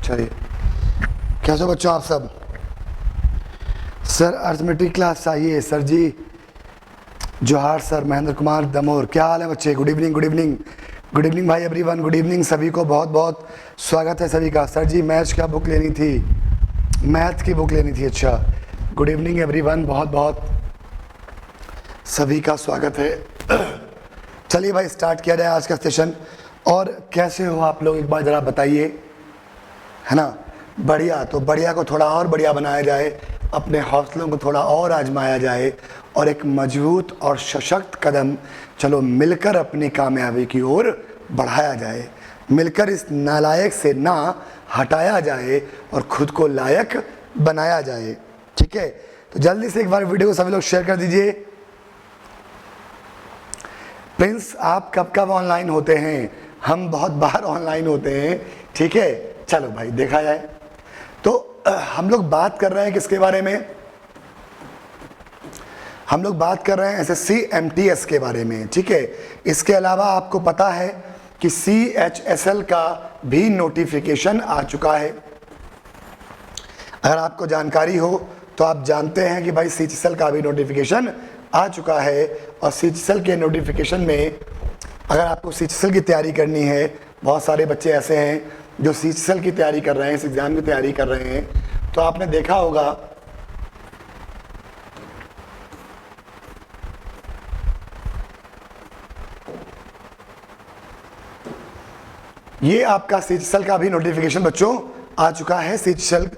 चलिए, कैसे हो बच्चों आप सब? सर अर्थमेटिक क्लास चाहिए सर जी। जोहार सर, महेंद्र कुमार दमोर। क्या हाल है बच्चे? Good evening, good evening, good evening भाई एवरीवन, गुड इवनिंग सभी को, बहुत बहुत स्वागत है सभी का। सर जी मैथ्स का बुक लेनी थी, मैथ की बुक लेनी थी। अच्छा, गुड इवनिंग एवरीवन, बहुत बहुत सभी का स्वागत है। चलिए भाई स्टार्ट किया जाए आज का सेशन। और कैसे हो आप लोग एक बार ज़रा बताइए, है ना? बढ़िया, तो बढ़िया को थोड़ा और बढ़िया बनाया जाए, अपने हौसलों को थोड़ा और आजमाया जाए और एक मजबूत और सशक्त कदम चलो मिलकर अपनी कामयाबी की ओर बढ़ाया जाए। मिलकर इस नालायक से ना हटाया जाए और खुद को लायक बनाया जाए। ठीक है, तो जल्दी से एक बार वीडियो को सभी लोग शेयर कर दीजिए। प्रिंस आप कब कब ऑनलाइन होते हैं? हम बहुत बार ऑनलाइन होते हैं। ठीक है, चलो भाई देखा जाए। तो हम लोग बात कर रहे हैं किसके बारे में? हम लोग बात कर रहे हैं एसएससी एमटीएस के बारे में। ठीक है, इसके अलावा आपको पता है कि सीएचएसएल का भी नोटिफिकेशन आ चुका है। अगर आपको जानकारी हो तो आप जानते हैं कि भाई सीएचएसएल का भी नोटिफिकेशन आ चुका है। और सीएचएसएल के नोटिफिकेशन में अगर आपको सीएचएसएल की तैयारी करनी है, बहुत सारे बच्चे ऐसे हैं जो सीएचएसएल की तैयारी कर रहे हैं, इस एग्ज़ाम की तैयारी कर रहे हैं, तो आपने देखा होगा ये आपका सीएचएसएल का भी नोटिफिकेशन बच्चों आ चुका है। सीएचएसएल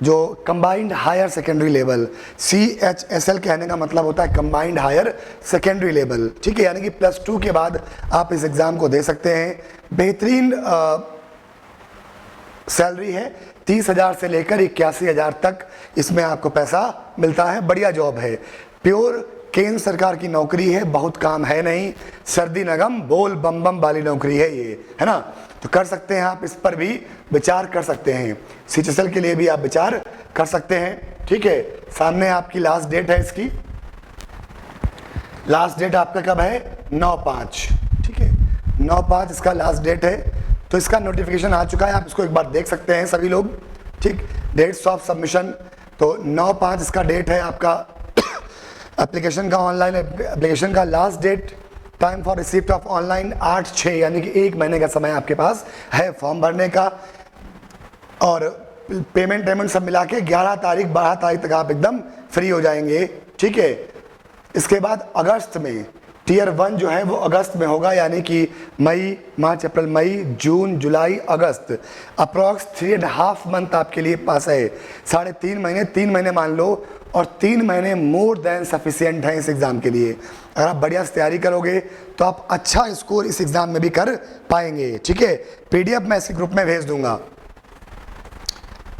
जो combined higher secondary level, CHSL कहने का मतलब होता है कंबाइंड हायर सेकेंडरी लेवल। ठीक है, यानी कि +2 के बाद आप इस एग्ज़ाम को दे सकते हैं। बेहतरीन सैलरी है, 30,000 से लेकर 81,000 तक इसमें आपको पैसा मिलता है। बढ़िया जॉब है, प्योर केंद्र सरकार की नौकरी है, बहुत काम है नहीं, सर्दी नगम बोल बम बम वाली नौकरी है ये, है ना? तो कर सकते हैं आप, इस पर भी विचार कर सकते हैं। सीएचएसएल के लिए भी आप विचार कर सकते हैं। ठीक है, सामने आपकी लास्ट डेट है इसकी। लास्ट डेट आपका कब है? 9/5। ठीक है, 9/5 इसका लास्ट डेट है। तो इसका नोटिफिकेशन आ चुका है, आप इसको एक बार देख सकते हैं सभी लोग। ठीक, डेट्स ऑफ सबमिशन, तो 9/5 इसका डेट है आपका एप्लीकेशन का। ऑनलाइन एप्लीकेशन का last date, time for receipt of online 8/6, यानी कि 1 महीने का समय आपके पास है फॉर्म भरने का। और पेमेंट सब मिला के 11 तारीख 12 तारीख तक आप एकदम फ्री हो जाएंगे। ठीक है, इसके बाद अगस्त में टियर 1 जो है वो अगस्त में होगा, यानी कि मई, मार्च, अप्रैल, मई, जून, जुलाई, अगस्त, अप्रॉक्स 3.5 मंथ आपके लिए पास है। 3.5 महीने, 3 महीने मान लो, और 3 महीने मोर देन सफिशिएंट हैं इस एग्ज़ाम के लिए। अगर आप बढ़िया से तैयारी करोगे तो आप अच्छा स्कोर इस एग्ज़ाम में भी कर पाएंगे। ठीक है, पीडीएफ मैं इसके ग्रुप में भेज दूंगा।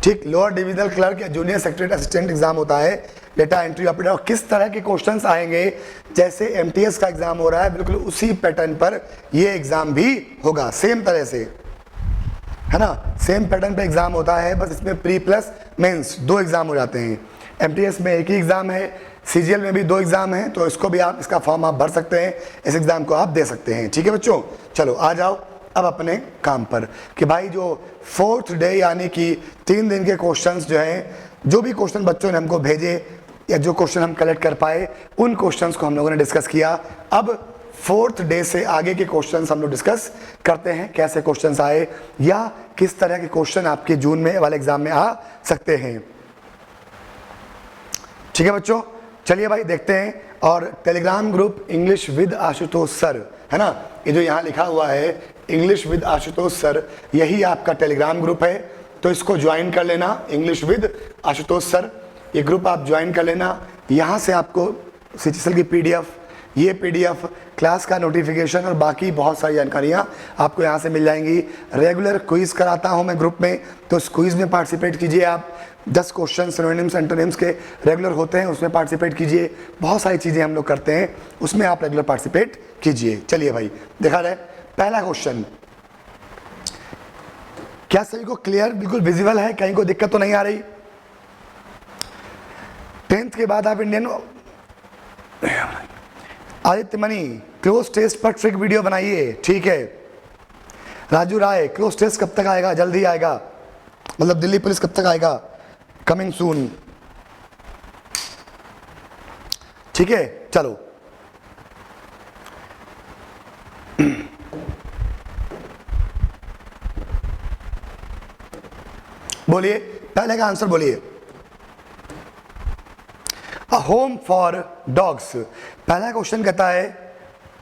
ठीक, लोअर डिविजनल क्लर्क या जूनियर सेक्रेटरी असिस्टेंट एग्जाम होता है, डेटा एंट्री ऑपरेटर, और किस तरह के क्वेश्चंस आएंगे जैसे एमटीएस का एग्जाम हो रहा है, बिल्कुल उसी पैटर्न पर ये एग्जाम भी होगा, सेम तरह से, है ना? सेम पैटर्न पे एग्जाम होता है, बस इसमें प्री प्लस मेंस 2 एग्जाम हो जाते हैं। एमटीएस में 1 ही एग्जाम है, सीजीएल में भी 2 एग्जाम हैं, तो इसको भी आप, इसका फॉर्म आप भर सकते हैं, इस एग्जाम को आप दे सकते हैं। ठीक है बच्चों, चलो आ जाओ अब अपने काम पर कि भाई जो 4th डे यानी कि 3 दिन के क्वेश्चंस जो हैं, जो भी क्वेश्चन बच्चों ने हमको भेजे या जो क्वेश्चन हम कलेक्ट कर पाए, उन क्वेश्चंस को हम लोगों ने डिस्कस किया। अब 4th डे से आगे के क्वेश्चंस हम लोग डिस्कस करते हैं, कैसे क्वेश्चंस आए या किस तरह के क्वेश्चन आपके जून में वाले एग्जाम में आ सकते हैं। ठीक है बच्चों, चलिए भाई देखते हैं। और Telegram group English with Ashutosh sir, है ना? ये जो यहाँ लिखा हुआ है इंग्लिश विद आशुतोष सर, यही आपका टेलीग्राम ग्रुप है, तो इसको ज्वाइन कर लेना। इंग्लिश विद आशुतोष सर, ये ग्रुप आप ज्वाइन कर लेना। यहाँ से आपको सीएचएसएल की पीडीएफ, ये पीडीएफ, क्लास का नोटिफिकेशन और बाकी बहुत सारी जानकारियाँ आपको यहाँ से मिल जाएंगी। रेगुलर क्विज़ कराता हूँ मैं ग्रुप में, तो उस क्विज़ में पार्टिसिपेट कीजिए आप। 10 क्वेश्चन सिनोनिम्स एंटोनिम्स के रेगुलर होते हैं, उसमें पार्टिसिपेट कीजिए। बहुत सारी चीज़ें हम लोग करते हैं, उसमें आप रेगुलर पार्टिसिपेट कीजिए। चलिए भाई देखा जाए, पहला क्वेश्चन, क्या सभी को क्लियर, बिल्कुल विजिबल है, कहीं को दिक्कत तो नहीं आ रही? 10th के बाद आप Indian Aditya money cloze test पर ट्रिक वीडियो बनाइए। ठीक है, राजू राय क्लोज टेस्ट कब तक आएगा? जल्दी आएगा। मतलब दिल्ली पुलिस कब तक आएगा, कमिंग सून। ठीक है, चलो बोलिए, पहले का आंसर बोलिए। अ होम फॉर डॉग्स, पहला क्वेश्चन कहता है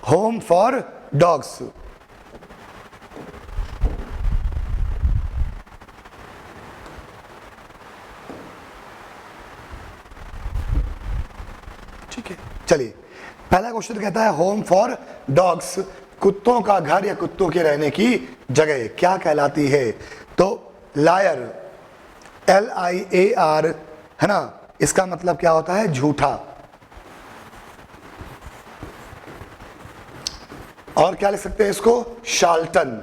होम फॉर डॉग्स। ठीक है, चलिए पहला क्वेश्चन कहता है होम फॉर डॉग्स, कुत्तों का घर या कुत्तों के रहने की जगह क्या कहलाती है। तो लायर, LIAR, है ना, इसका मतलब क्या होता है, झूठा। और क्या लिख सकते हैं इसको, शाल्टन,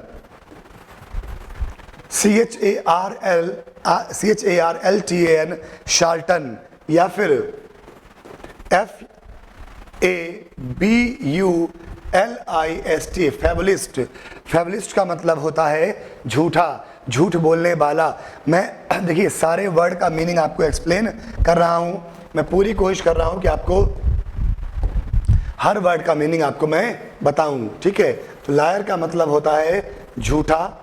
CHARLTAN, शाल्टन, या फिर FABULIST, फेबुलिस्ट। फेबुलिस्ट का मतलब होता है झूठा, झूठ बोलने वाला। मैं देखिए सारे वर्ड का मीनिंग आपको एक्सप्लेन कर रहा हूं, मैं पूरी कोशिश कर रहा हूं कि आपको हर वर्ड का मीनिंग आपको मैं बताऊं। ठीक है, तो लायर का मतलब होता है झूठा,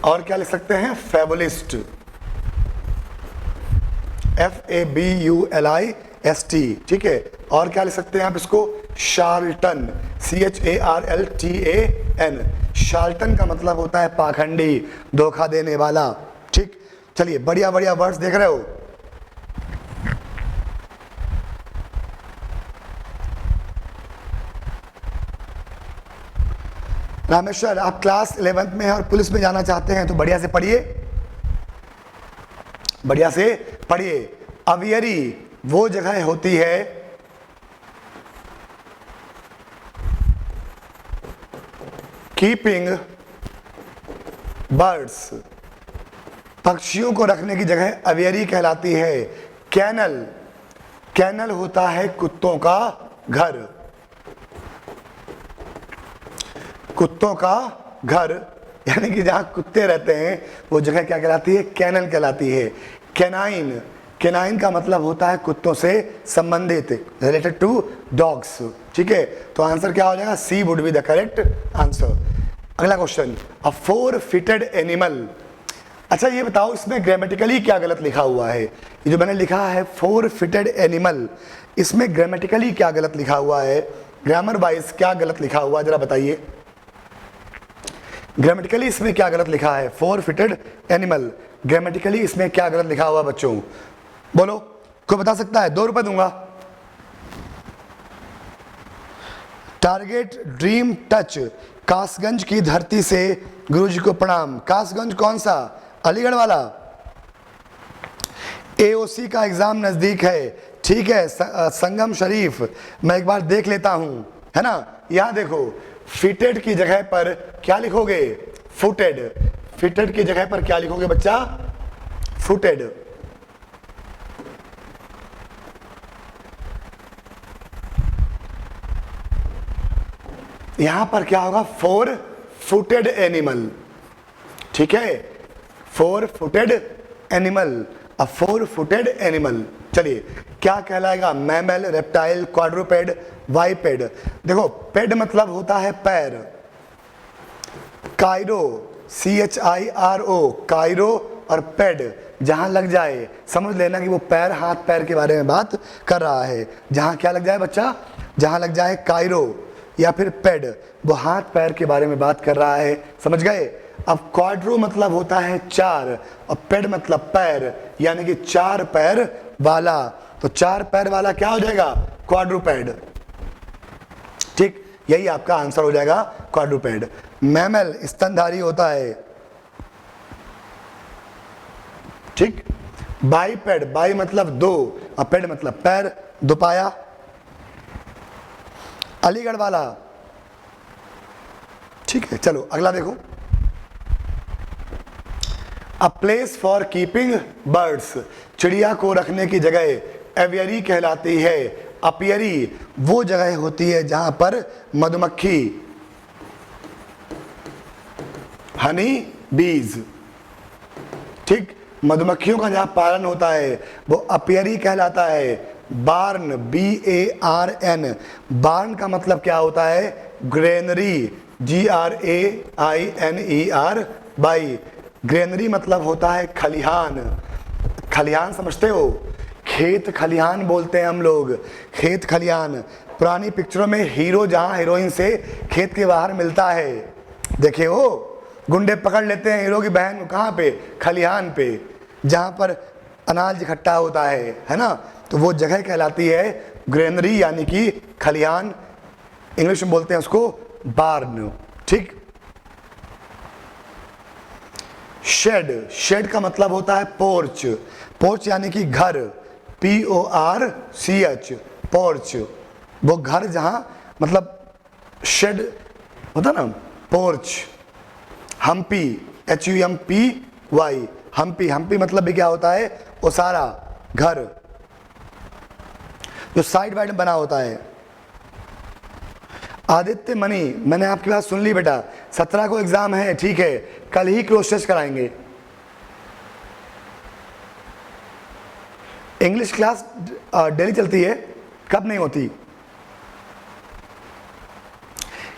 और क्या लिख सकते हैं, फेबुलिस्ट, FABULIST। ठीक है, और क्या लिख सकते हैं आप इसको, शाल्टन, CHARLTAN। शाल्टन का मतलब होता है पाखंडी, धोखा देने वाला। ठीक, चलिए बढ़िया बढ़िया वर्ड्स देख रहे हो। रामेश्वर, आप क्लास 11th में हैं और पुलिस में जाना चाहते हैं तो बढ़िया से पढ़िए, बढ़िया से पढ़िए। अवियरी वो जगह होती है कीपिंग बर्ड्स, पक्षियों को रखने की जगह अवियरी कहलाती है। कैनल, कैनल होता है कुत्तों का घर, कुत्तों का घर, यानी कि जहां कुत्ते रहते हैं वो जगह क्या कहलाती है, कैनल कहलाती है। कैनाइन, कैनाइन का मतलब होता है कुत्तों से संबंधित, रिलेटेड टू डॉग्स। ठीक है, तो आंसर क्या हो जाएगा, C would be the correct answer. अगला क्वेश्चन, अ 4-footed एनिमल। अच्छा ये बताओ इसमें ग्रामेटिकली क्या गलत लिखा हुआ है, ये जो मैंने लिखा है 4-footed एनिमल, इसमें ग्रामेटिकली क्या गलत लिखा हुआ है, ग्रामर वाइज क्या गलत लिखा हुआ है जरा बताइए। ग्रामेटिकली इसमें क्या गलत लिखा है, 4-footed एनिमल, ग्रामेटिकली इसमें क्या गलत लिखा हुआ बच्चों, बोलो, कोई बता सकता है, 2 रुपए दूंगा। टारगेट ड्रीम टच, कासगंज की धरती से गुरुजी को प्रणाम। कासगंज कौन सा, अलीगढ़ वाला। AOC का एग्जाम नजदीक है, ठीक है, संगम शरीफ, मैं एक बार देख लेता हूं, है ना। यहां देखो फिटेड की जगह पर क्या लिखोगे, फुटेड, फिटेड की जगह पर क्या लिखोगे बच्चा, फुटेड। यहां पर क्या होगा, 4-footed एनिमल। ठीक है, 4-footed एनिमल, अ 4-footed एनिमल। चलिए क्या कहलाएगा, मैमल, रेप्टाइल, क्वाड्रूपेड, वाइपेड। देखो पेड मतलब होता है पैर, कायरो, CHIRO, कायरो, और पेड जहां लग जाए समझ लेना कि वो पैर, हाथ पैर के बारे में बात कर रहा है। जहां क्या लग जाए बच्चा, जहां लग जाए कायरो या फिर पेड, वो हाथ पैर के बारे में बात कर रहा है, समझ गए। अब क्वाड्रो मतलब होता है 4, और पेड मतलब पैर, यानी कि 4 पैर वाला, तो 4 पैर वाला क्या हो जाएगा, क्वाड्रूपेड। ठीक, यही आपका आंसर हो जाएगा, क्वाड्रूपेड। मैमल स्तनधारी होता है, ठीक। बाईपेड, बाई मतलब 2 और पेड मतलब पैर, दोपाया। अलीगढ़ वाला, ठीक है। चलो अगला देखो, a place for keeping birds, चिड़िया को रखने की जगह एवियरी कहलाती है। अपियरी वो जगह होती है जहां पर मधुमक्खी, हनी बीज, ठीक, मधुमक्खियों का जहाँ पालन होता है वो अपियरी कहलाता है। बार्न, BARN, बार्न का मतलब क्या होता है? ग्रेनरी, GRAINER, ग्रेनरी मतलब होता है खलिहान। खलिहान समझते हो? खेत खलिहान बोलते हैं हम लोग, खेत खलिहान। पुरानी पिक्चरों में हीरो जहाँ हीरोइन से खेत के बाहर मिलता है, देखे हो, गुंडे पकड़ लेते हैं हीरो की बहन को, कहाँ पे? खलिहान पे, जहाँ पर अनाज इकट्ठा होता है ना, तो वो जगह कहलाती है ग्रेनरी, यानी कि खलिहान। इंग्लिश में बोलते हैं उसको बार्न। ठीक। शेड, शेड का मतलब होता है पोर्च। पोर्च यानी कि घर, PORCH, पोर्च, वो घर जहाँ मतलब शेड होता ना, पोर्च। हम्पी, HUMPY, हम्पी, हम्पी मतलब भी क्या होता है? ओसारा, घर जो साइड वाइड बना होता है। आदित्य मणि, मैंने आपकी बात सुन ली बेटा, 17 को एग्जाम है, ठीक है, कल ही क्रॉस टेस्ट कराएंगे। इंग्लिश क्लास डेली चलती है, कब नहीं होती?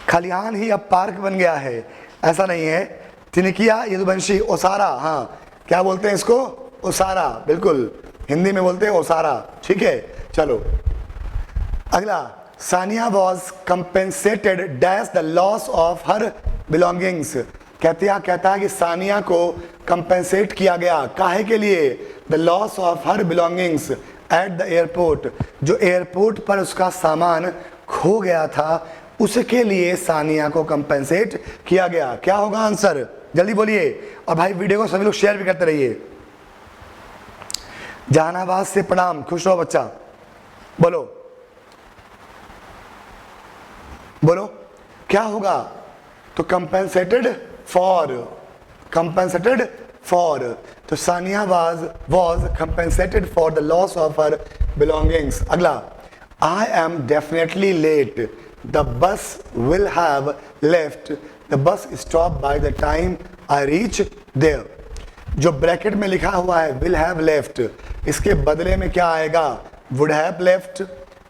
खलिहान ही अब पार्क बन गया है, ऐसा नहीं है। तिनकिया, यदुवंशी, ओसारा, हाँ क्या बोलते हैं इसको? ओसारा, बिल्कुल हिंदी में बोलते हैं ओसारा। ठीक है, चलो अगला। Sania was compensated dash the loss of her belongings. कहता है कि सानिया को कंपेंसेट किया गया, काहे के लिए? The loss of her belongings at the airport, जो एयरपोर्ट पर उसका सामान खो गया था, उसके लिए सानिया को कंपेंसेट किया गया। क्या होगा आंसर? जल्दी बोलिए, और भाई वीडियो को सभी लोग शेयर भी करते रहिए। जहानाबाद से प्रणाम, खुश रहो बच्चा, बोलो बोलो क्या होगा? तो कंपेंसेटेड फॉर, कंपेंसेटेड फॉर, तो Sania was compensated for the loss of her belongings. अगला, I am definitely late, the bus will have left, the bus stop by the time I reach there. जो ब्रैकेट में लिखा हुआ है will have left, इसके बदले में क्या आएगा? Would have left,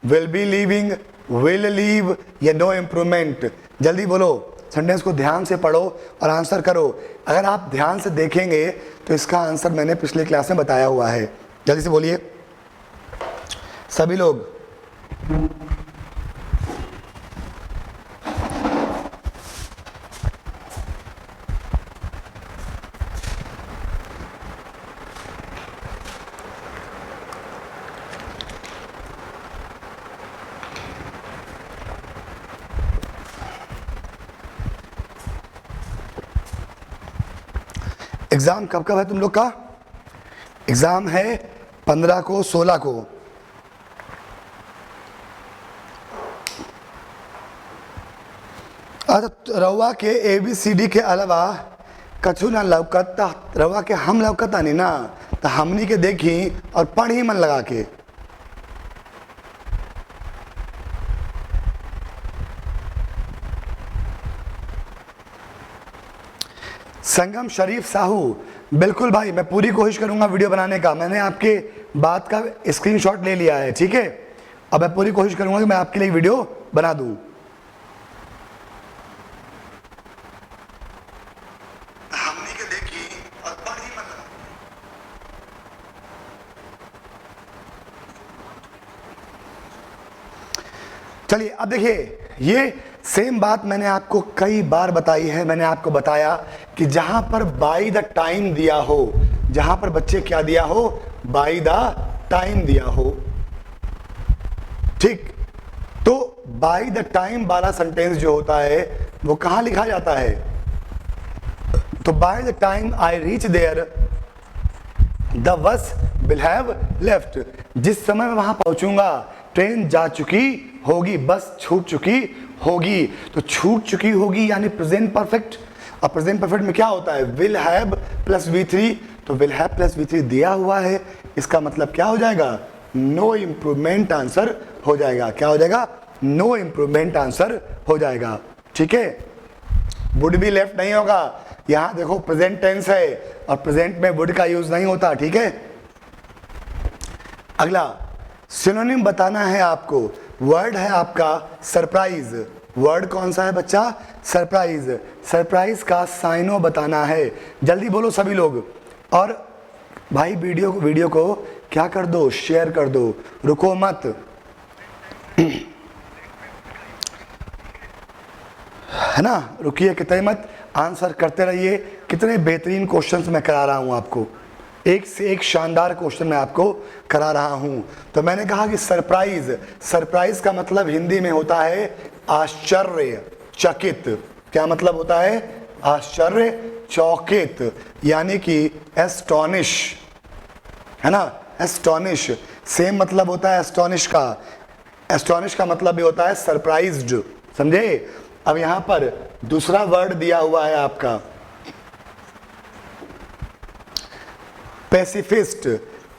will be leaving, will leave, या नो इम्प्रूवमेंट। जल्दी बोलो, सेंटेंस को ध्यान से पढ़ो और आंसर करो। अगर आप ध्यान से देखेंगे तो इसका आंसर मैंने पिछले क्लास में बताया हुआ है। जल्दी से बोलिए सभी लोग। एग्जाम कब कब है तुम लोग का? एग्जाम है 15 को, 16 को। रउआ के ABCD के अलावा कछु ना लौकता, रउआ के हम लौकता नहीं ना, तो हमनी के देखी और पढ़ी मन लगा के। संगम शरीफ साहू, बिल्कुल भाई, मैं पूरी कोशिश करूंगा वीडियो बनाने का। मैंने आपके बात का स्क्रीनशॉट ले लिया है, ठीक है। अब मैं पूरी कोशिश करूंगा कि मैं आपके लिए वीडियो बना दूं। हमने के देखी और पढ़ी मतलब। चलिए अब देखिए, ये सेम बात मैंने आपको कई बार बताई है। मैंने आपको बताया कि जहां पर बाय द टाइम दिया हो, जहां पर बच्चे क्या दिया हो? बाय द टाइम दिया हो, ठीक। तो बाय द टाइम वाला सेंटेंस जो होता है वो कहां लिखा जाता है? तो by the time I reach there the bus will have left, जिस समय मैं वहां पहुंचूंगा ट्रेन जा चुकी होगी, बस छूट चुकी होगी। तो छूट चुकी होगी यानी प्रेजेंट परफेक्ट, और प्रेजेंट परफेक्ट में क्या होता है? विल हैव प्लस V3, तो विल हैव प्लस V3 दिया हुआ है, इसका मतलब क्या हो जाएगा? नो इम्प्रूवमेंट आंसर हो जाएगा। क्या हो जाएगा? नो इम्प्रूवमेंट आंसर हो जाएगा, ठीक है। वुड बी लेफ्ट नहीं होगा, यहां देखो प्रेजेंट टेंस है, और प्रेजेंट में वुड का यूज नहीं होता, ठीक है। अगला सिनोनिम बताना है आपको, वर्ड है आपका सरप्राइज। वर्ड कौन सा है बच्चा? सरप्राइज। सरप्राइज का साइनो बताना है, जल्दी बोलो सभी लोग। और भाई वीडियो को क्या कर दो, शेयर कर दो, रुको मत। है ना, रुकिए कितने मत, आंसर करते रहिए। कितने बेहतरीन क्वेश्चंस मैं करा रहा हूं आपको, एक से एक शानदार क्वेश्चन मैं आपको करा रहा हूं। तो मैंने कहा कि सरप्राइज, सरप्राइज का मतलब हिंदी में होता है आश्चर्य चकित। क्या मतलब होता है? आश्चर्य चौकित, यानी कि एस्टोनिश, है ना, एस्टोनिश। सेम मतलब होता है एस्टोनिश का, एस्टोनिश का मतलब भी होता है सरप्राइज्ड, समझे। अब यहां पर दूसरा वर्ड दिया हुआ है आपका पेसिफिस्ट।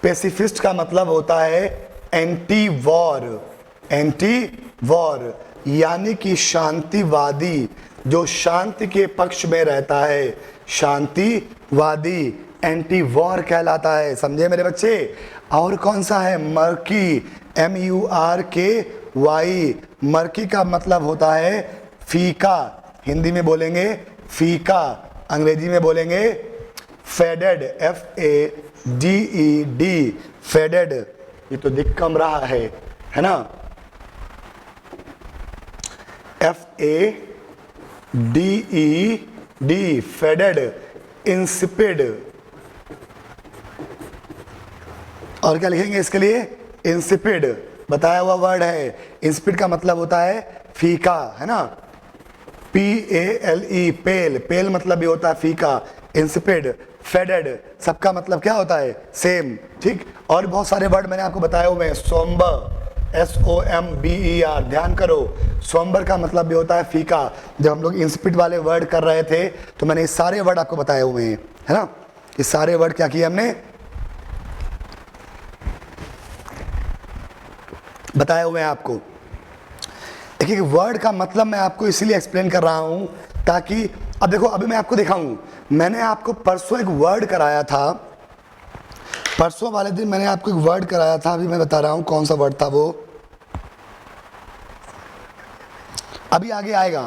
पेसिफिस्ट का मतलब होता है एंटी वॉर, एंटी वॉर यानी कि शांतिवादी, जो शांति के पक्ष में रहता है, शांतिवादी एंटी वॉर कहलाता है, समझे मेरे बच्चे। और कौन सा है? Murky, MURKY। मर्की का मतलब होता है फीका, हिंदी में बोलेंगे फीका, अंग्रेजी में बोलेंगे फेडेड, FADED, फेडेड। ये तो दिख कम रहा है ना, FADED, फेडेड, इंसिपिड। और क्या लिखेंगे इसके लिए? इंसिपिड, बताया हुआ वर्ड है। इंसिपिड का मतलब होता है फीका, है ना, PALE, पेल, पेल मतलब भी होता है फीका। इंसिपिड, फेडेड, सबका मतलब क्या होता है? सेम, ठीक। और बहुत सारे वर्ड मैंने आपको बताए हुए हैं। सोम्बर, SOMBER, ध्यान करो, सोम्बर का मतलब भी होता है फीका। जब हम लोग इंसिपिड वाले वर्ड कर रहे थे तो मैंने ये सारे वर्ड आपको बताए हुए हैं, है ना। ये सारे वर्ड क्या किए हमने? बताए हुए हैं आपको। देखिए वर्ड का मतलब मैं आपको इसीलिए एक्सप्लेन कर रहा हूं ताकि, अब देखो अभी मैं आपको दिखाऊं, मैंने आपको परसों एक वर्ड कराया था, परसों वाले दिन मैंने आपको एक वर्ड कराया था, अभी मैं बता रहा हूं कौन सा वर्ड था वो, अभी आगे आएगा।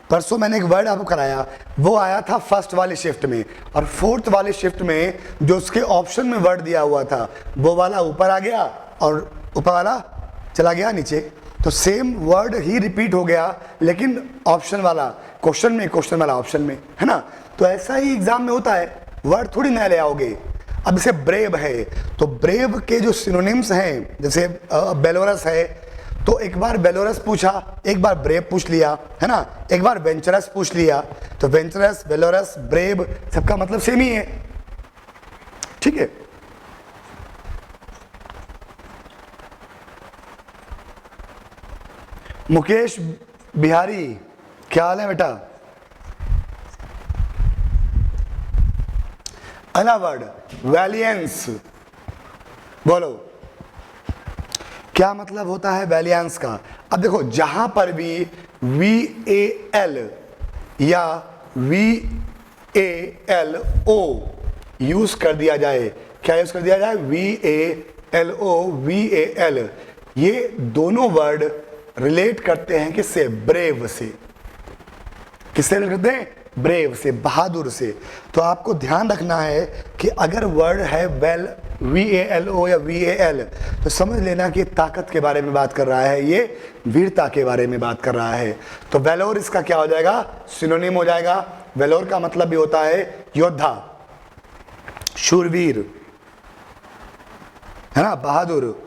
परसों मैंने एक वर्ड आपको कराया, वो आया था फर्स्ट वाली शिफ्ट में, और फोर्थ वाली शिफ्ट में जो उसके ऑप्शन में वर्ड दिया हुआ था वो वाला ऊपर आ गया और ऊपर वाला चला गया नीचे। तो सेम वर्ड ही रिपीट हो गया, लेकिन ऑप्शन वाला क्वेश्चन में, क्वेश्चन वाला ऑप्शन में, है ना। तो ऐसा ही एग्जाम में होता है, वर्ड थोड़ी नया ले आओगे। अब जैसे ब्रेव है, तो ब्रेव के जो सिनोनिम्स हैं, जैसे बेलोरस है, तो एक बार बेलोरस पूछा, एक बार ब्रेव पूछ लिया, है ना, एक बार वेंचरस पूछ लिया। तो वेंचरस, बेलोरस, ब्रेव सबका मतलब सेम ही है, ठीक है। मुकेश बिहारी, क्या हाल है बेटा? अगला वर्ड वैलियंस, बोलो क्या मतलब होता है वैलियंस का। अब देखो जहां पर भी VAL या VALO यूज कर दिया जाए, क्या यूज कर दिया जाए? VALO, VAL, ये दोनों वर्ड रिलेट करते हैं किससे? ब्रेव से। किससे रिलेट करते हैं? ब्रेव से, बहादुर से। तो आपको ध्यान रखना है कि अगर वर्ड है वेल, VALO या VAL, तो समझ लेना कि ताकत के बारे में बात कर रहा है, ये वीरता के बारे में बात कर रहा है। तो वेलोर इसका क्या हो जाएगा? सिनोनिम हो जाएगा। वेलोर का मतलब भी होता है योद्धा, शूरवीर, है ना, बहादुर।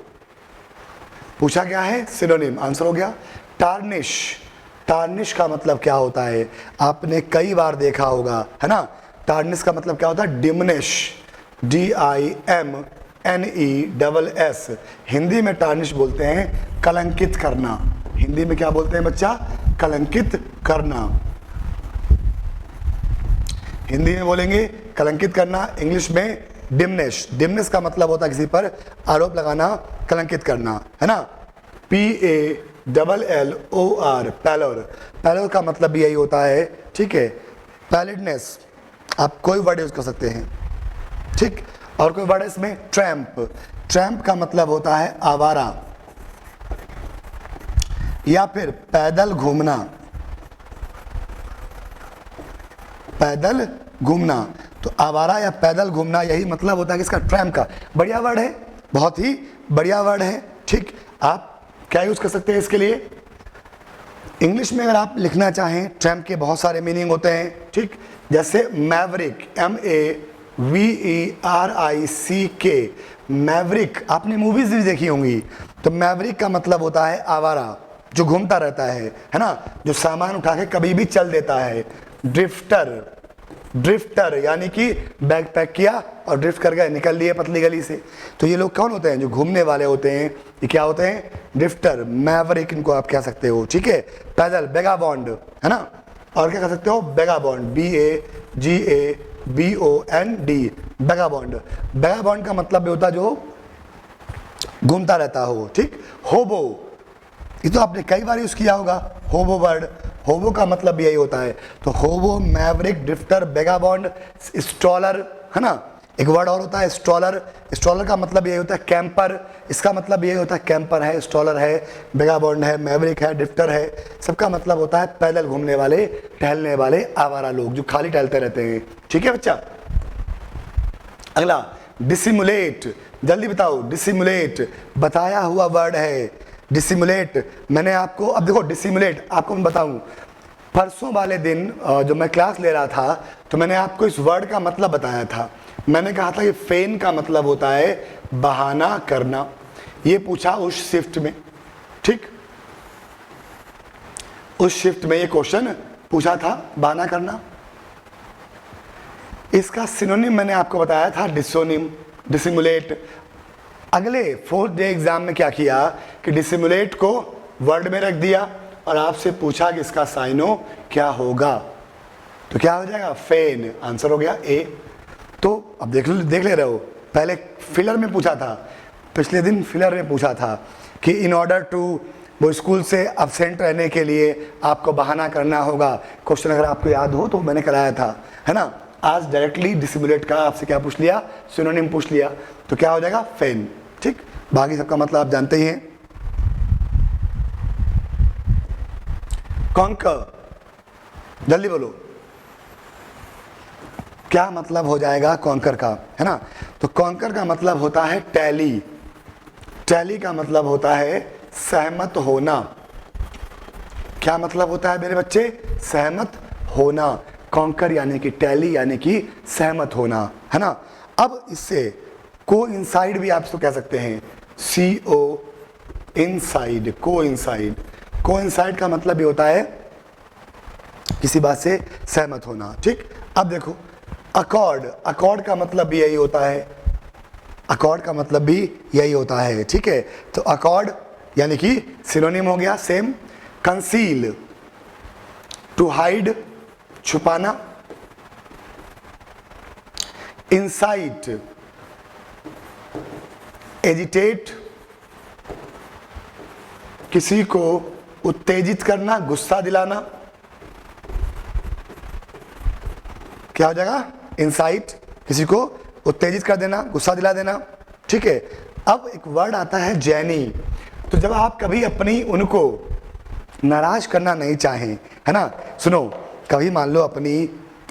पूछा क्या है? सिनोनिम, आंसर हो गया। टार्निश, टार्निश का मतलब क्या होता है? आपने कई बार देखा होगा, है ना। टार्निश का मतलब क्या होता है? Diminish, DIMNESS। हिंदी में टार्निश बोलते हैं कलंकित करना। हिंदी में क्या बोलते हैं बच्चा? कलंकित करना। हिंदी में बोलेंगे कलंकित करना, इंग्लिश में डिमनिश। डिमनिश का मतलब होता है किसी पर आरोप लगाना, कलंकित करना, है ना। PALLOR, पैलोर। पैलोर का मतलब भी यही होता है, ठीक है। पैलिडनेस, आप कोई वर्ड यूज कर सकते हैं, ठीक। और कोई वर्ड है इसमें ट्रैम्प। ट्रैम्प का मतलब होता है आवारा या फिर पैदल घूमना, पैदल घूमना। तो आवारा या पैदल घूमना यही मतलब होता है कि इसका ट्रैम्प का। बढ़िया वर्ड है, बहुत ही बढ़िया वर्ड है। ठीक, आप क्या यूज कर सकते हैं इसके लिए? इंग्लिश में अगर आप लिखना चाहें, ट्रैम्प के बहुत सारे मीनिंग होते हैं। ठीक, जैसे मैवरिक, MAVERIC, मैवरिक, आपने मूवीज भी देखी होंगी। तो मैवरिक का मतलब होता है आवारा, जो घूमता रहता है ना, जो सामान उठा के कभी भी चल देता है। ड्रिफ्टर, ड्रिफ्टर यानी कि बैग पैक किया और ड्रिफ्ट कर गए, निकल लिए पतली गली से। तो ये लोग कौन होते हैं? जो घूमने वाले होते हैं। ये क्या होते हैं? ड्रिफ्टर, मैवरिक इनको आप कह सकते हो। ठीक है, पैदल, बेगाबॉन्ड, है ना। और क्या कह सकते हो? बेगाबॉन्ड, BAGABOND, बेगाबॉन्ड। बेगाबॉन्ड का मतलब ये होता है जो घूमता रहता हो। ठीक, होबो, ये तो आपने कई बार यूज किया होगा, होबो वर्ड। होबो का मतलब भी यही होता है। तो होबो, मैवरिक, ड्रिफ्टर, बेगाबॉन्ड, स्ट्रॉलर, है ना। एक वर्ड और होता है स्ट्रॉलर। स्ट्रॉलर का मतलब यही होता है कैंपर। इसका मतलब यही होता है कैंपर है, स्ट्रॉलर है, बेगाबॉन्ड है, मैवरिक है, ड्रिफ्टर है। सबका मतलब होता है पैदल घूमने वाले, टहलने वाले, आवारा लोग जो खाली टहलते रहते हैं। ठीक है बच्चा। अगला डिसिमुलेट, जल्दी बताओ। डिसिमुलेट बताया हुआ वर्ड है। डिसिमुलेट मैंने आपको, अब देखो डिसिमुलेट आपको मैं बताऊं, परसों वाले दिन जो मैं क्लास ले रहा था तो मैंने आपको इस वर्ड का मतलब बताया था। मैंने कहा था कि फेन का मतलब होता है बहाना करना। ये पूछा उस शिफ्ट में। ठीक, उस शिफ्ट में ये क्वेश्चन पूछा था, बहाना करना। इसका सिनोनिम मैंने आपको बताया था डिसोनिम, डिसिमुलेट। अगले 4th डे एग्जाम में क्या किया कि डिसिमुलेट को वर्ड में रख दिया और आपसे पूछा कि इसका साइनो क्या होगा। तो क्या हो जाएगा? फेन। आंसर हो गया ए। तो अब देख ले रहे हो, पहले फिलर में पूछा था, पिछले दिन फिलर में पूछा था कि इन ऑर्डर टू, वो स्कूल से अब्सेंट रहने के लिए आपको बहाना करना होगा। क्वेश्चन अगर आपको याद हो तो मैंने कराया था, है ना। आज डायरेक्टली डिसिमुलेट का आपसे क्या पूछ लिया? सिनोनिम पूछ लिया। तो क्या हो जाएगा? फेन। ठीक, बाकी सबका मतलब आप जानते ही हैं। कॉन्कर, जल्दी बोलो, क्या मतलब हो जाएगा कॉन्कर का, है ना। तो कॉन्कर का मतलब होता है टैली। टैली का मतलब होता है सहमत होना। क्या मतलब होता है मेरे बच्चे? सहमत होना। कॉन्कर यानी कि टैली यानी कि सहमत होना, है ना। अब इससे को इनसाइड भी आप इसको कह सकते हैं, CO इनसाइड, को इनसाइड। को इनसाइड का मतलब ये होता है किसी बात से सहमत होना। ठीक, अब देखो अकॉर्ड, अकॉर्ड का मतलब भी यही होता है। अकॉर्ड का मतलब भी यही होता है। ठीक है, तो अकॉर्ड यानी कि सिनोनिम हो गया सेम। कंसील, टू हाइड, छुपाना। इंसाइट, एजिटेट, किसी को उत्तेजित करना, गुस्सा दिलाना। क्या हो जाएगा? इंसाइट, किसी को उत्तेजित कर देना, गुस्सा दिला देना। ठीक है, अब एक वर्ड आता है जैनी। तो जब आप कभी अपनी उनको नाराज करना नहीं चाहें, है ना। सुनो, कभी मान लो अपनी,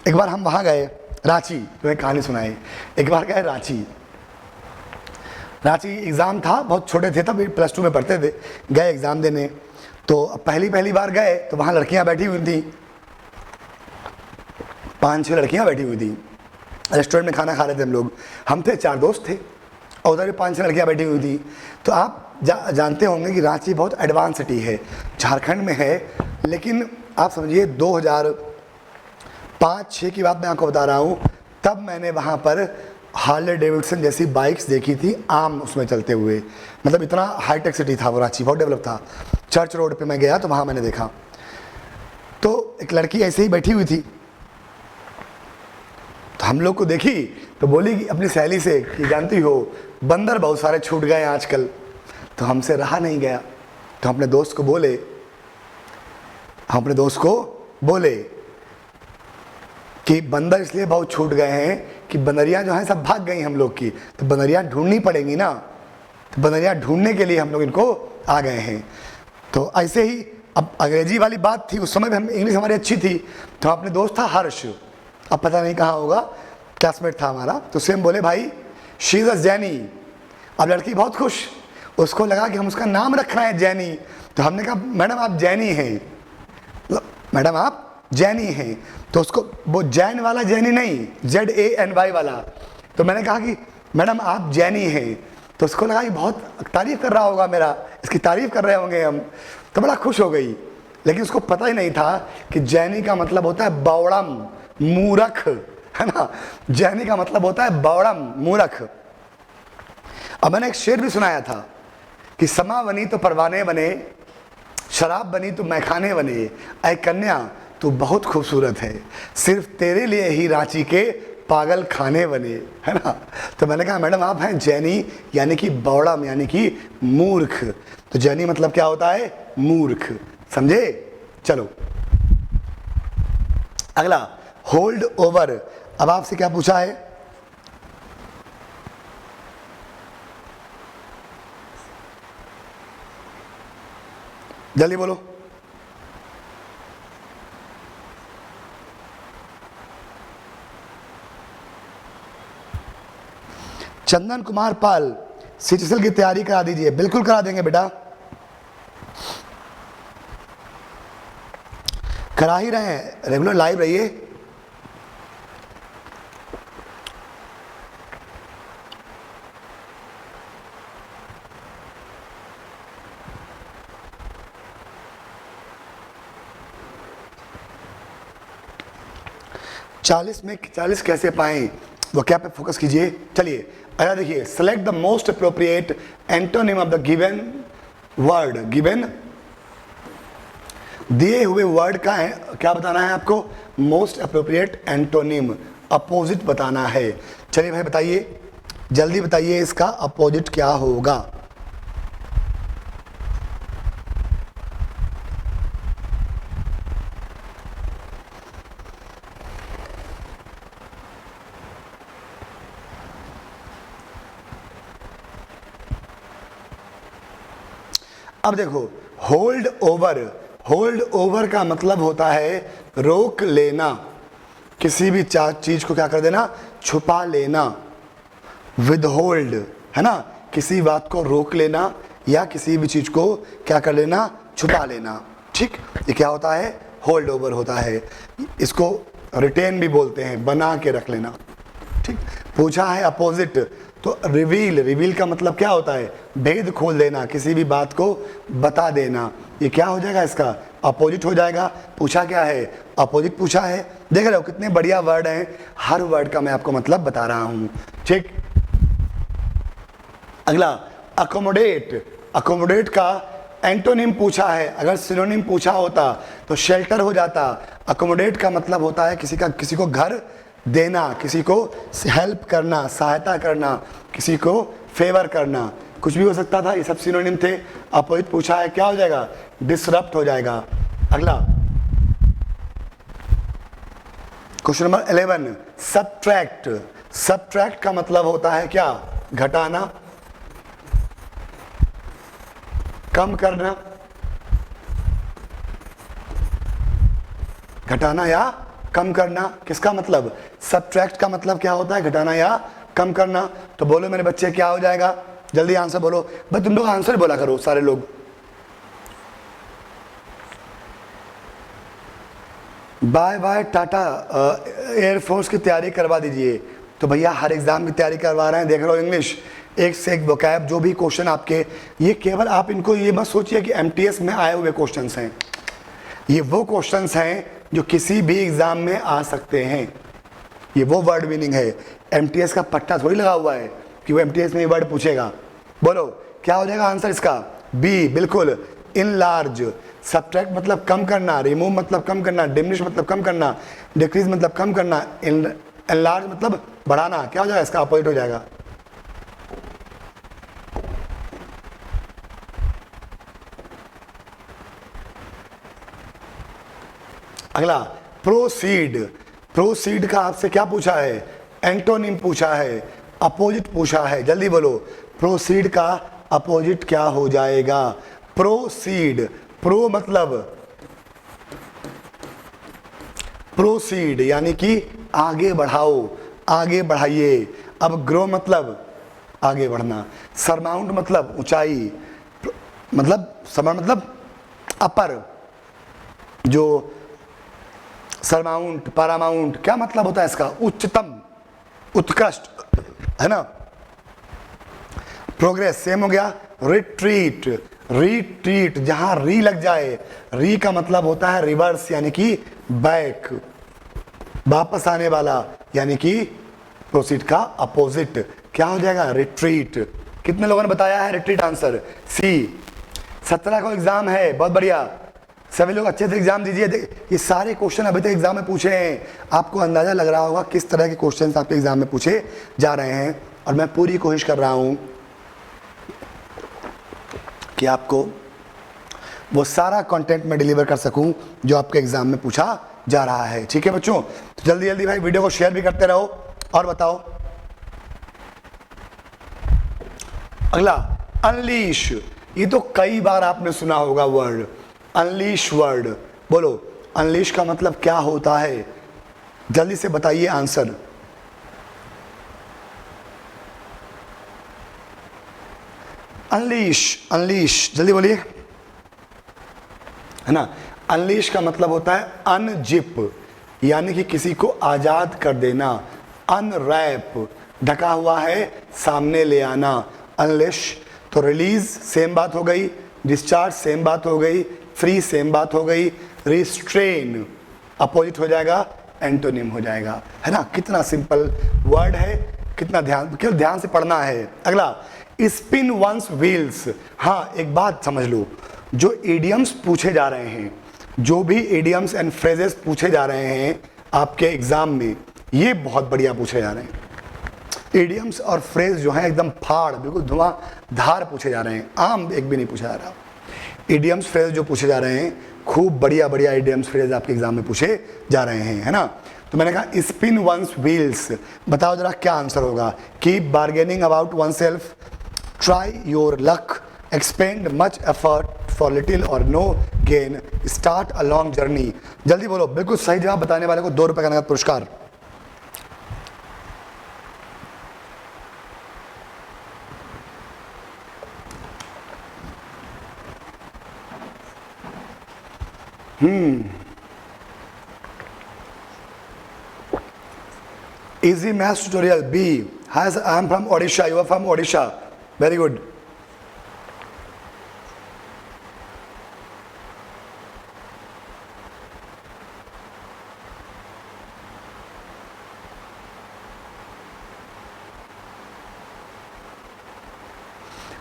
एक बार हम वहां गए रांची, तुम्हें कहानी सुनाई। एक बार गए रांची, रांची एग्ज़ाम था, बहुत छोटे थे तब, +2 में पढ़ते थे। गए एग्ज़ाम देने, तो पहली बार गए तो वहाँ लड़कियाँ बैठी हुई थी, 5-6 लड़कियाँ बैठी हुई थी। रेस्टोरेंट में खाना खा रहे थे हम लोग। हम थे 4 दोस्त थे और उधर भी 5-6 लड़कियाँ बैठी हुई थी। तो आप जानते होंगे कि रांची बहुत एडवांस सिटी है, झारखंड में है। लेकिन आप समझिए 2005-06 की बात मैं आपको बता रहा हूँ। तब मैंने वहाँ पर हार्ले डेविडसन जैसी बाइक्स देखी थी, आम उसमें चलते हुए। मतलब इतना हाईटेक सिटी था वो, रांची बहुत डेवलप था। चर्च रोड पे मैं गया तो वहाँ मैंने देखा, तो एक लड़की ऐसे ही बैठी हुई थी। तो हम लोग को देखी तो बोली कि अपनी सहेली से कि जानती हो बंदर बहुत सारे छूट गए आजकल। तो हमसे रहा नहीं गया, तो हम अपने दोस्त को बोले कि बंदर इसलिए बहुत छूट गए हैं कि बनरियाँ जो हैं सब भाग गई हम लोग की, तो बनरियाँ ढूंढनी पड़ेंगी ना, तो बनरियाँ ढूंढने के लिए हम लोग इनको आ गए हैं। तो ऐसे ही अब अंग्रेजी वाली बात थी, उस समय भी हम इंग्लिश हमारी अच्छी थी, तो अपने दोस्त था हर्ष, अब पता नहीं कहाँ होगा, क्लासमेट था हमारा, तो उससे हम बोले भाई शी इज़ अ जैनी। अब लड़की बहुत खुश, उसको लगा कि हम उसका नाम रख रहे हैं जैनी, तो हमने कहा मैडम आप जैनी हैं, मैडम आप जैनी हैं, तो उसको वो जैन वाला जैनी नहीं, ZANY वाला, तो मैंने कहा कि मैडम आप जैनी हैं, तो उसको लगा कि बहुत तारीफ़ कर रहा होगा मेरा, इसकी तारीफ़ कर रहे होंगे हम, तो बड़ा खुश हो गई। लेकिन उसको पता ही नहीं था कि जैनी का मतलब होता है बौड़म, मूर्ख, है ना, जैनी का मतलब होता है बौड़म, मूर्ख। अब मैंने एक शेर भी सुनाया था कि समा बनी तो परवाने बने, शराब बनी तो मैखाने बने, ऐ कन्या तू बहुत खूबसूरत है, सिर्फ तेरे लिए ही रांची के पागल खाने बने, है ना। तो मैंने कहा मैडम आप हैं जैनी, यानी कि बौड़म, यानी कि मूर्ख। तो जैनी मतलब क्या होता है, मूर्ख, समझे। चलो अगला होल्ड ओवर। अब आपसे क्या पूछा है, जल्दी बोलो। चंदन कुमार पाल, CHSL की तैयारी करा दीजिए। बिल्कुल करा देंगे बेटा, करा ही रहे हैं, रेगुलर लाइव रहिए। चालीस में 40 कैसे पाएं, वो क्या पे फोकस कीजिए। चलिए अगर देखिए, select the most appropriate antonym of the given word. Given दिए हुए वर्ड का है, क्या बताना है आपको, मोस्ट अप्रोप्रिएट एंटोनिम, अपोजिट बताना है। चलिए भाई बताइए, जल्दी बताइए इसका अपोजिट क्या होगा। अब देखो होल्ड ओवर, होल्ड ओवर का मतलब होता है रोक लेना, किसी भी चीज को क्या कर देना, छुपा लेना। विद होल्ड है ना, किसी बात को रोक लेना या किसी भी चीज को क्या कर लेना, छुपा लेना। ठीक, ये क्या होता है, होल्ड ओवर होता है। इसको रिटेन भी बोलते हैं, बना के रख लेना। ठीक, पूछा है अपोजिट, तो रिवील, रिवील का मतलब क्या होता है, भेद खोल देना, किसी भी बात को बता देना। ये क्या हो जाएगा, इसका अपोजिट हो जाएगा। पूछा क्या है, अपोजिट पूछा है। देख रहे हो कितने बढ़िया वर्ड हैं, हर वर्ड का मैं आपको मतलब बता रहा हूं। ठीक, अगला अकोमोडेट। अकोमोडेट का एंटोनिम पूछा है, अगर सिनोनिम पूछा होता तो शेल्टर हो जाता। अकोमोडेट का मतलब होता है किसी को घर देना, किसी को हेल्प करना, सहायता करना, किसी को फेवर करना, कुछ भी हो सकता था, ये सब सिनोनिम थे। अपोजिट पूछा है, क्या हो जाएगा, डिसरप्ट हो जाएगा। अगला क्वेश्चन नंबर 11, सबट्रैक्ट। सबट्रैक्ट का मतलब होता है क्या, घटाना, कम करना, घटाना या कम करना। किसका मतलब, सबट्रैक्ट का मतलब क्या होता है, घटाना या कम करना। तो बोलो मेरे बच्चे क्या हो जाएगा, जल्दी आंसर बोलो भाई, तुम लोग आंसर बोला करो सारे लोग। बाय बाय टाटा एयरफोर्स की तैयारी करवा दीजिए। तो भैया हर एग्जाम की तैयारी करवा रहे हैं, देख रहे हो इंग्लिश एक से एक वोकैब, जो भी क्वेश्चन आपके, ये केवल आप इनको ये मत सोचिए कि MTS में आए हुए क्वेश्चंस हैं, ये वो क्वेश्चंस हैं जो किसी भी एग्जाम में आ सकते हैं। ये वो वर्ड मीनिंग है, MTS का पट्टा थोड़ी लगा हुआ है कि वो MTS में ये वर्ड पूछेगा। बोलो क्या हो जाएगा आंसर इसका, बी, बिल्कुल। इन लार्ज, सबट्रैक्ट मतलब कम करना, रिमूव मतलब कम करना, डिमिनिश मतलब कम करना, डिक्रीज मतलब कम करना, एनलार्ज मतलब बढ़ाना। क्या हो जाएगा इसका अपोजिट हो जाएगा। अगला प्रोसीड। प्रोसीड का आपसे क्या पूछा है, एंटोनिम पूछा है, अपोजिट पूछा है, जल्दी बोलो। प्रोसीड का अपोजिट क्या हो जाएगा? प्रोसीड, प्रो मतलब प्रोसीड यानी कि आगे बढ़ाओ, आगे बढ़ाइए। अब ग्रो मतलब आगे बढ़ना, सरमाउंट मतलब ऊंचाई, मतलब सरमाउंट मतलब अपर, जो सरमाउंट पैरामाउंट क्या मतलब होता है इसका? उच्चतम, उत्कृष्ट, है ना। प्रोग्रेस सेम हो गया। रिट्रीट, रिट्रीट जहां री लग जाए, री का मतलब होता है रिवर्स यानी कि बैक, वापस आने वाला, यानी कि प्रोसीड का अपोजिट क्या हो जाएगा? रिट्रीट। कितने लोगों ने बताया है रिट्रीट आंसर? सी। 17 का एग्जाम है, बहुत बढ़िया, सभी लोग अच्छे से एग्जाम दीजिए। ये सारे क्वेश्चन अभी तक एग्जाम में पूछे हैं, आपको अंदाजा लग रहा होगा किस तरह के क्वेश्चन आपके एग्जाम में पूछे जा रहे हैं, और मैं पूरी कोशिश कर रहा हूं कि आपको वो सारा कंटेंट मैं डिलीवर कर सकूं जो आपके एग्जाम में पूछा जा रहा है। ठीक है बच्चों, तो जल्दी जल्दी भाई वीडियो को शेयर भी करते रहो। और बताओ अगला, अनलीश। ये तो कई बार आपने सुना होगा वर्ड, अनलीश वर्ड। बोलो अनलीश का मतलब क्या होता है? जल्दी से बताइए आंसर। अनलीश, अनलीश जल्दी बोलिए, है ना। अनलीश का मतलब होता है अनजिप, यानी कि किसी को आजाद कर देना। अनरैप, ढका हुआ है, सामने ले आना। अनलिश तो रिलीज सेम बात हो गई, डिस्चार्ज सेम बात हो गई, फ्री सेम बात हो गई, रिस्ट्रेन अपोजिट हो जाएगा, एंटोनिम हो जाएगा, है ना। कितना सिंपल वर्ड है, कितना केवल ध्यान से पढ़ना है। अगला, स्पिन वंस व्हील्स। हाँ एक बात समझ लो, जो इडियम्स पूछे जा रहे हैं, जो भी इडियम्स एंड फ्रेजेस पूछे जा रहे हैं आपके एग्जाम में, ये बहुत बढ़िया पूछे जा रहे हैं। इडियम्स और फ्रेज जो है एकदम फाड़, बिल्कुल धुआंधार पूछे जा रहे हैं, आम एक भी नहीं पूछा जा रहा। इडियम्स फ्रेज जो पूछे जा रहे हैं, खूब बढ़िया बढ़िया इडियम्स फ्रेज आपके एग्जाम में पूछे जा रहे हैं, है ना। तो मैंने कहा स्पिन वंस व्हील्स, बताओ जरा क्या आंसर होगा? Keep bargaining about one self, try your luck, expend much effort for little और no gain, start a long journey. जल्दी बोलो, बिल्कुल सही जवाब बताने वाले को 2 रुपए का नगद पुरस्कार। Easy maths tutorial B. Hi, sir, I am from Odisha. You are from Odisha. Very good.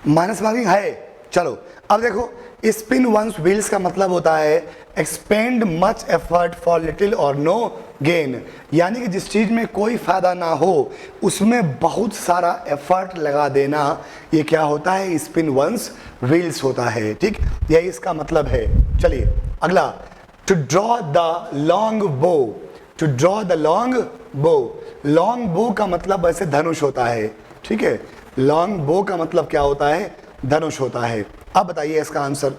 Minus marking है। चलो अब देखो, स्पिन वंस व्हील्स का मतलब होता है expand much effort for little और नो गेन, यानी कि जिस चीज में कोई फायदा ना हो उसमें बहुत सारा एफर्ट लगा देना, ये क्या होता है? स्पिन वंस व्हील्स होता है। ठीक, यही इसका मतलब है। चलिए अगला, टू ड्रॉ द लॉन्ग बो। टू ड्रॉ द लॉन्ग बो, लॉन्ग बो का मतलब वैसे धनुष होता है। ठीक है, लॉन्ग बो का मतलब क्या होता है? धनुष होता है। अब बताइए इसका आंसर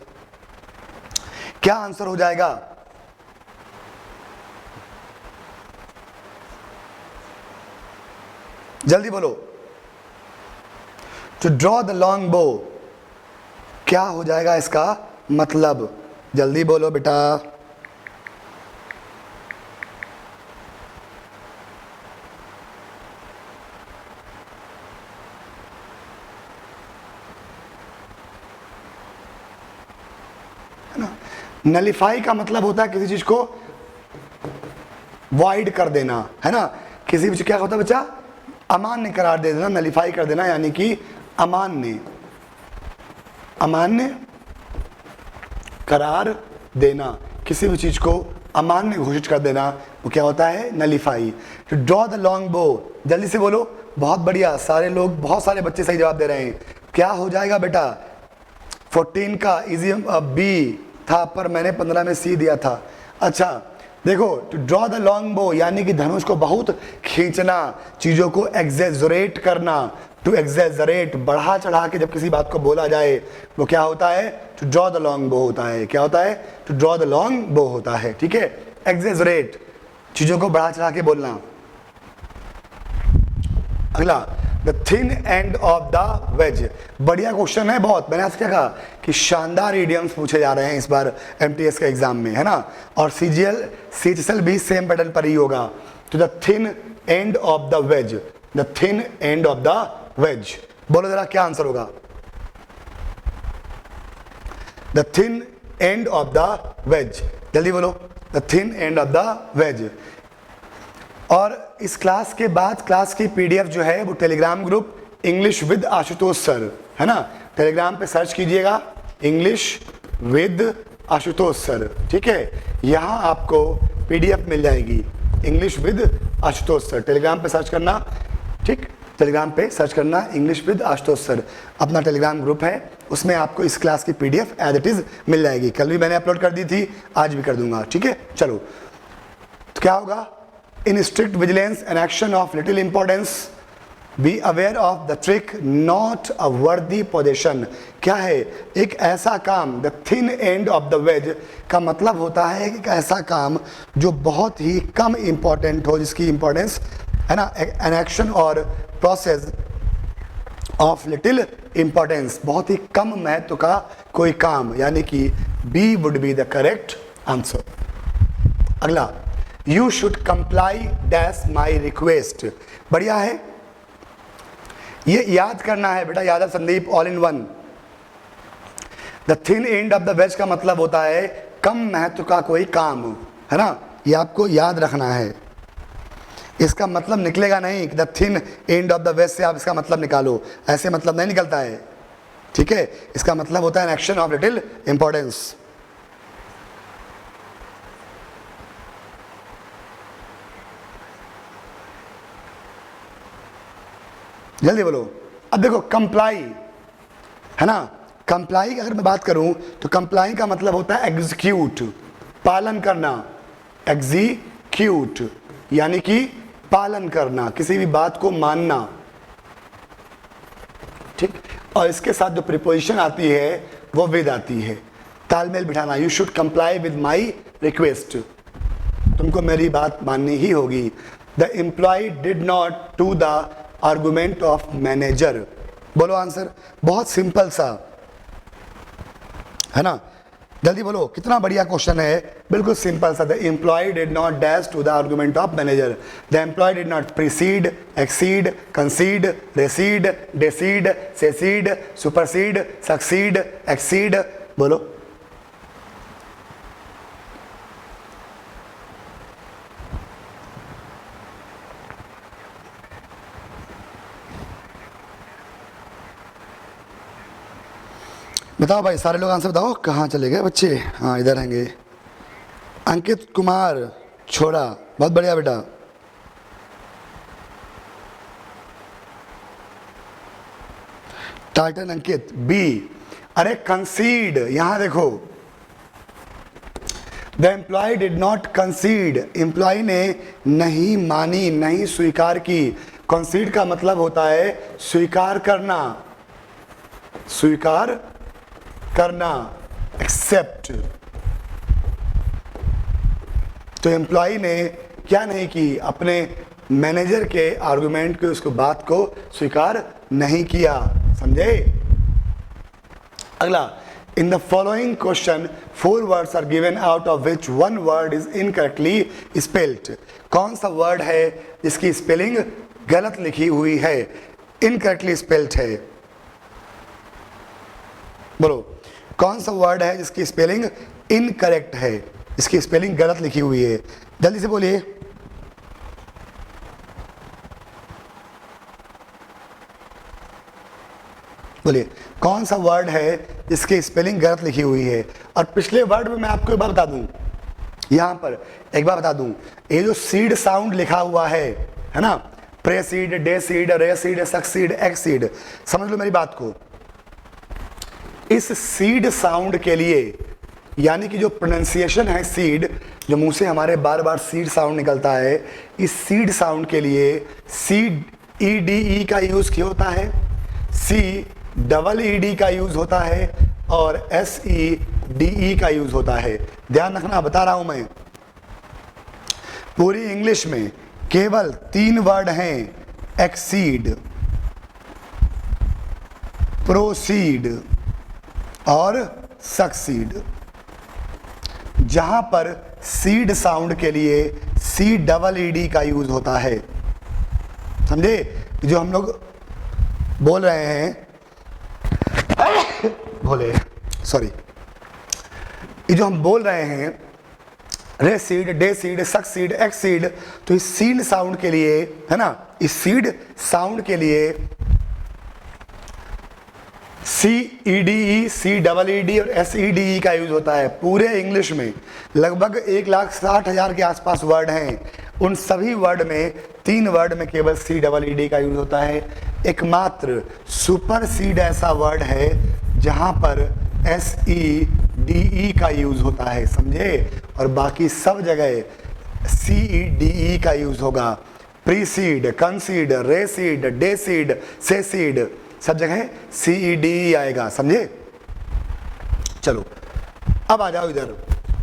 क्या आंसर हो जाएगा? जल्दी बोलो, टू ड्रॉ द लॉन्ग बो क्या हो जाएगा इसका मतलब? जल्दी बोलो बेटा। नलिफाई का मतलब होता है किसी चीज को वॉइड कर देना, है ना। किसी चीज क्या होता है बच्चा? अमान्य करार दे देना, नलिफाई कर देना, यानी कि अमान्य, अमान्य करार देना, किसी भी चीज को अमान्य घोषित कर देना, वो क्या होता है? Nullify. To draw the long bow, जल्दी से बोलो। बहुत बढ़िया, सारे लोग, बहुत सारे बच्चे सही जवाब दे रहे हैं। क्या हो जाएगा बेटा? 14 का इजी बी था, पर मैंने 15 में सी दिया था। अच्छा, देखो, टू ड्रॉ द लॉन्ग बो यानी कि धनुष को बहुत खींचना, चीजों को एग्जेजरेट करना। टू एग्जेजरेट, बढ़ा चढ़ा के जब किसी बात को बोला जाए वो क्या होता है? टू ड्रॉ द लॉन्ग बो होता है। क्या होता है? टू ड्रॉ द लॉन्ग बो होता है। ठीक है, एग्जेजरेट, चीजों को बढ़ा चढ़ा के बोलना। अगला, the thin end of the ways. बढ़िया क्वेश्चन है बहुत। मैंने आपसे क्या कहा कि शानदार इडियम्स पूछे जा रहे हैं इस बार एमटीएस के एग्जाम में, है ना। और सीजीएल भी सेम पैटर्न पर ही होगा। तो the thin end of the ways, the thin end of the ways, बोलो जरा क्या आंसर होगा? The thin end of the ways, जल्दी बोलो, the thin end of the ways. और इस क्लास के बाद क्लास की पीडीएफ जो है वो Telegram group English with Ashutosh sir, है ना, टेलीग्राम पे सर्च कीजिएगा इंग्लिश विद आशुतोष सर। ठीक है, यहाँ आपको पीडीएफ मिल जाएगी English with Ashutosh sir. Telegram पे सर्च करना, ठीक, टेलीग्राम पे सर्च करना इंग्लिश विद आशुतोष सर, अपना टेलीग्राम ग्रुप है, उसमें आपको इस क्लास की पीडीएफ एज इट इज मिल जाएगी। कल भी मैंने अपलोड कर दी थी, आज भी कर दूंगा। ठीक है, चलो, तो क्या होगा? In strict vigilance and action of little importance, be aware of the trick, not a worthy possession। क्या है? एक ऐसा काम, the thin end of the wedge का मतलब होता है कि एक ऐसा काम जो बहुत ही कम इंपॉर्टेंट हो, जिसकी इंपॉर्टेंस, है ना, an action और process of little importance, बहुत ही कम महत्व का कोई काम, यानी कि B would be the correct answer। अगला, You should comply dash my request। बढ़िया है, ये याद करना है बेटा, Yadav Sandeep, all in one. The thin end of the ways का मतलब होता है कम महत्व का कोई काम, है ना, ये आपको याद रखना है। इसका मतलब निकलेगा नहीं the thin end of the ways से आप इसका मतलब निकालो, ऐसे मतलब नहीं निकलता है। ठीक है, इसका मतलब होता है an action of little importance. जल्दी बोलो। अब देखो, कंप्लाई, है ना, कंप्लाई की अगर मैं बात करूं तो कंप्लाई का मतलब होता है एग्जीक्यूट, पालन करना। एग्जीक्यूट यानी कि पालन करना, किसी भी बात को मानना। ठीक, और इसके साथ जो प्रीपोजिशन आती है वो विद आती है, तालमेल बिठाना। You should comply with my request, तुमको मेरी बात माननी ही होगी। The employ did not to the argument of manager, बोलो आंसर। बहुत सिंपल सा, है ना, जल्दी बोलो, कितना बढ़िया क्वेश्चन है, बिल्कुल सिंपल सा। The employ did not dash to the argument of manager. The employ did not precede, exceed, concede, recede, decede, secede, supersede, succeed, exceed, बोलो। बताओ भाई, सारे लोग आंसर बताओ, कहाँ चले गए बच्चे? हाँ, इधर रहेंगे। अंकित कुमार छोड़ा, बहुत बढ़िया बेटा। Titan Ankit B. अरे कंसीड, यहां देखो, the employ did not concede, employ ने नहीं मानी, नहीं स्वीकार की। कंसीड का मतलब होता है स्वीकार करना, स्वीकार करना, एक्सेप्ट। तो एम्प्लॉय ने क्या नहीं की, अपने मैनेजर के आर्गुमेंट के, उसको बात को स्वीकार नहीं किया, समझे? अगला, in the following question 4 words are given out of which 1 word is incorrectly spelled. कौन सा वर्ड है जिसकी स्पेलिंग गलत लिखी हुई है, इनकरेक्टली स्पेल्ड है? बोलो, कौन सा वर्ड है जिसकी स्पेलिंग इनकरेक्ट है, इसकी स्पेलिंग गलत लिखी हुई है? जल्दी से बोलिए। बोलिए, कौन सा वर्ड है जिसकी स्पेलिंग गलत लिखी हुई है? और पिछले वर्ड में मैं आपको एक बार बता दूं, यहां पर एक बार बता दूं, ये जो सीड साउंड लिखा हुआ है ना, प्रेसीड, डेसीड, रेसीड, सक्सीड, एक्सीड, समझ लो मेरी बात को। इस सीड साउंड के लिए यानी कि जो प्रोनाउंसिएशन है सीड, जो मुंह से हमारे बार बार सीड साउंड निकलता है, इस सीड साउंड के लिए सीड EDE का यूज़ क्यों होता है, CEED का यूज़ होता है और SEDE का यूज़ होता है। ध्यान रखना, बता रहा हूं मैं। पूरी इंग्लिश में केवल 3 वर्ड हैं, एक्सीड, प्रोसीड और सक्सीड, जहां पर सीड साउंड के लिए CEED का यूज होता है। समझे? जो हम लोग बोल रहे हैं, बोले सॉरी, ये जो हम बोल रहे हैं रेसीड, डेसीड, सक्सीड, एक्सीड, तो इस सीड साउंड के लिए, है ना, इस सीड साउंड के लिए CEDE, CEED और SEDE का यूज होता है। पूरे इंग्लिश में लगभग 1,60,000 के आसपास वर्ड हैं। उन सभी वर्ड में 3 वर्ड में केवल CEED का यूज होता है। एकमात्र सुपर सीड ऐसा वर्ड है जहां पर SEDE का यूज होता है, समझे? और बाकी सब जगह CEDE का यूज होगा। प्रीसीड, कंसीड, रेसीड, डेसीड, सेसीड, सब जगह CEDE आएगा, समझे? चलो अब आ जाओ इधर।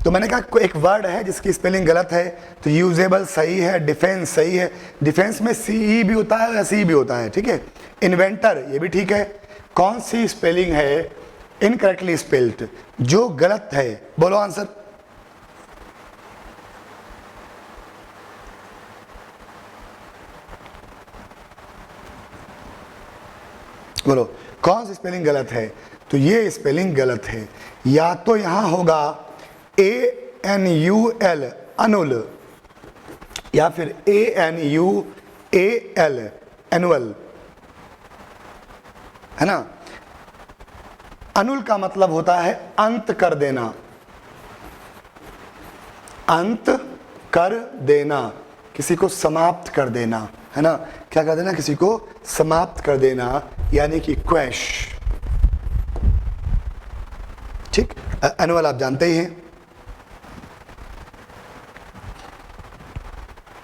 तो मैंने कहा एक वर्ड है जिसकी स्पेलिंग गलत है, तो यूजेबल सही है, डिफेंस सही है। डिफेंस में CE भी होता है और SE भी होता है, ठीक है। इन्वेंटर, ये भी ठीक है। कौन सी स्पेलिंग है इनकरेक्टली स्पेल्ड, जो गलत है? बोलो आंसर। बोलो कौन सी स्पेलिंग गलत है? तो ये स्पेलिंग गलत है। या तो यहां होगा ANUL, अनुल, या फिर ANUAL, एनुअल, है ना। अनुल का मतलब होता है अंत कर देना, अंत कर देना, किसी को समाप्त कर देना, है ना। क्या कर देना? किसी को समाप्त कर देना, यानी कि क्रैश, ठीक। एनुअल आप जानते ही हैं,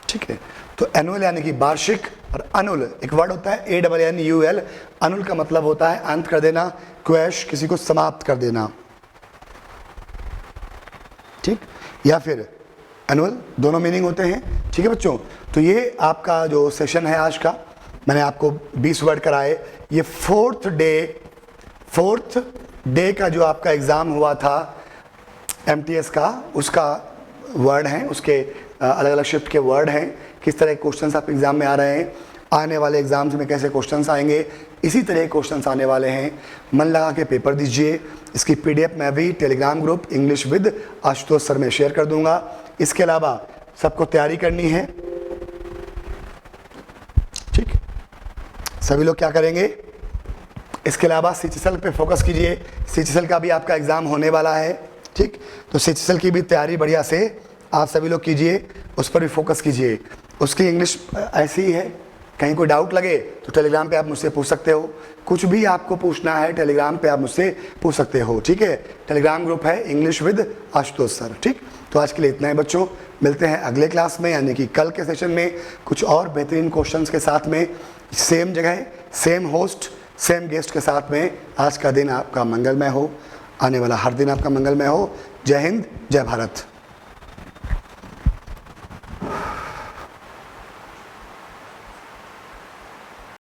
ठीक है। तो एनुअल यानी कि वार्षिक, और अनुल एक वर्ड होता है ANNUL, अनुल का मतलब होता है अंत कर देना, क्रैश, किसी को समाप्त कर देना, ठीक। या फिर एनुअल, दोनों मीनिंग होते हैं, ठीक है बच्चों। तो ये आपका जो सेशन है आज का, मैंने आपको 20 वर्ड कराए। ये फोर्थ डे का जो आपका एग्ज़ाम हुआ था MTS का, उसका वर्ड हैं, उसके अलग अलग शिफ्ट के वर्ड हैं, किस तरह के क्वेश्चंस आप एग्ज़ाम में आ रहे हैं, आने वाले एग्ज़ाम्स में कैसे क्वेश्चंस आएंगे, इसी तरह के क्वेश्चंस आने वाले हैं। मन लगा के पेपर दीजिए। इसकी PDF मैं भी Telegram group English with Ashutosh sir में शेयर कर दूंगा। इसके अलावा सबको तैयारी करनी है, ठीक। सभी लोग क्या करेंगे, इसके अलावा CHSL पे फोकस कीजिए। CHSL का भी आपका एग्ज़ाम होने वाला है, ठीक। तो CHSL की भी तैयारी बढ़िया से आप सभी लोग कीजिए, उस पर भी फोकस कीजिए। उसकी इंग्लिश ऐसी ही है, कहीं कोई डाउट लगे तो टेलीग्राम पे आप मुझसे पूछ सकते हो। कुछ भी आपको पूछना है टेलीग्राम पे आप मुझसे पूछ सकते हो, ठीक है। टेलीग्राम ग्रुप है इंग्लिश विद आशुतोष सर, ठीक। तो आज के लिए इतना है बच्चों, मिलते हैं अगले क्लास में, यानी कि कल के सेशन में कुछ और बेहतरीन क्वेश्चंस के साथ में, सेम जगह, सेम होस्ट, सेम गेस्ट के साथ में। आज का दिन आपका मंगलमय हो, आने वाला हर दिन आपका मंगलमय हो। जय हिंद, जय भारत।